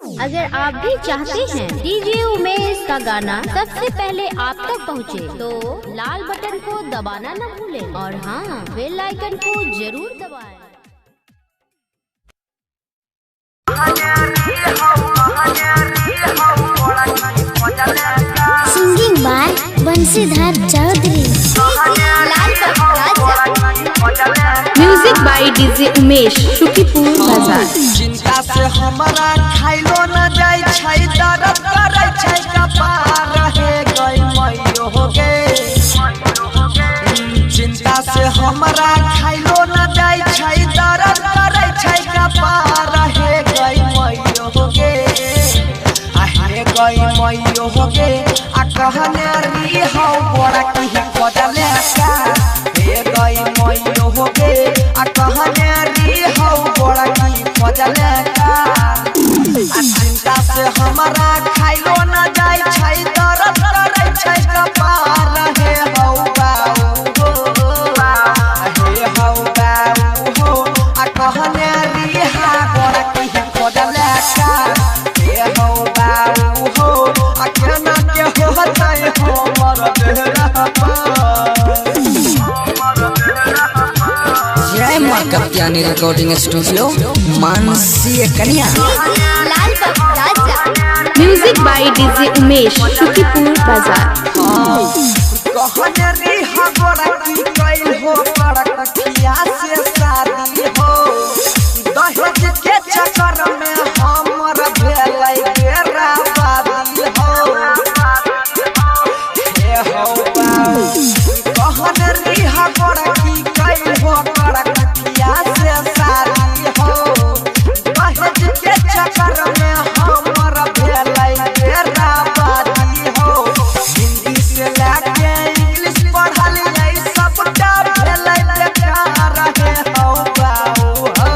अगर आप भी चाहते हैं डीजे उमेश का गाना सबसे पहले आप तक पहुंचे, तो लाल बटन को दबाना न भूलें और हाँ, बेल आइकन को जरूर दबाएं। Singing by Bansidhar Chaudhary. Music by DJ Umesh Shukipur Bazar. चिंता से हमारा खाइलो न जाय छै, दर्द करे छै कपार रहे गई मइयो हो गे। चिंता से हमारा खाइलो न जाय छै, दर्द करे छै कपार रहे गई मइयो हो गे। आहे गई मइयो हो गे, आ कहने री हौ बड़ा की बदले का। हे गई मइयो हो गे, आ कहने री हौ बड़ा की बदले का। चिंता से हमारा खाइलो न जाय छै, दर्द करे छै कपार रहे हौ बाऊ हो। हे हौ बाऊ हो, आ कहने री हा बड़ा की बदले का। हे हौ बाऊ हो, आ केना के होतै हमर देहरा जय मां कप्तानी recording studio Mansi Kanya. Music by DJ Umesh Shukipur Bazar. कहने री हा बड़ा की कैल हो कड़कटिया से शादी हो। दहेज के चक्कर में हमर भेलै बेराबादी हो। हे हो बाऊ, कहने री हा बड़ा की कैल हो कड़कटिया से शादी हो। दहेज के चक्कर में हमर भेलै बेराबादी हो। हिंदी से लेके इंग्लिश पढ़लियै, सबटा भेलै बेकार रहे हौ बाऊ हो।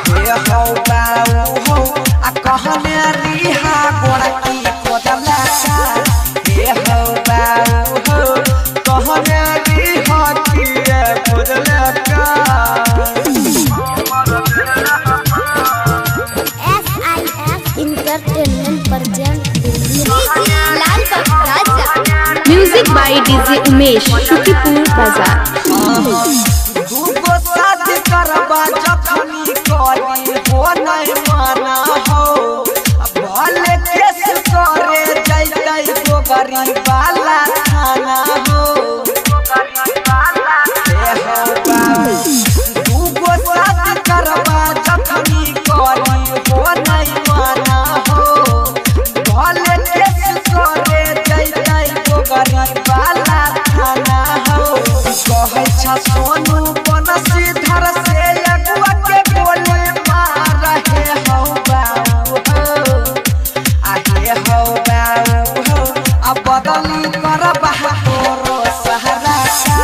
हे हौ बाऊ हो, आ कहने री हा बड़ा की बदले का। हे हौ बाऊ हो, कहने री हा की बदले का। SIF entertainment present Delhi. Music by DJ Umesh Shukipur Bazar. दूगो शादी करबा जखनी करी हो नहीं माना हो। भले केस करे जैतै तो गरीब वाला थाना हो। हे हो बाऊ, दूगो शादी करबा जखनी करी हो नहीं माना हो। भले केस करे जैतै तो गरीब वाला थाना हो। कहै छ सोनू बंसीधर से अगुआ के बोले मार रहे हौ बाऊ हो। आहे हौ बाऊ हो, अब बदली करबा तोरो सहारा का।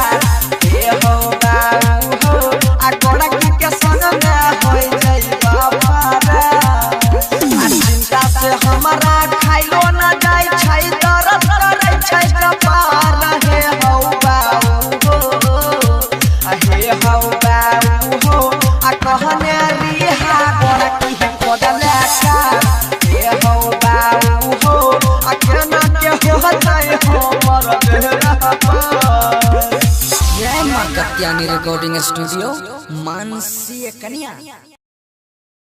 हे हौ बाऊ हो, आ गोड़की के संग में होई जइबा पारा। चिंता से हमारा खाइलो न जाय छै, दर्द करे छै कपार रहे हौ बाऊ हो। हे हौ बाऊ हो, आ कहने री हा बड़ा की बदले का। हे हौ बाऊ हो, आ केना के होतै हमर देहरा। जय मां कप्तानी रिकॉर्डिंग स्टूडियो मानसी कन्या।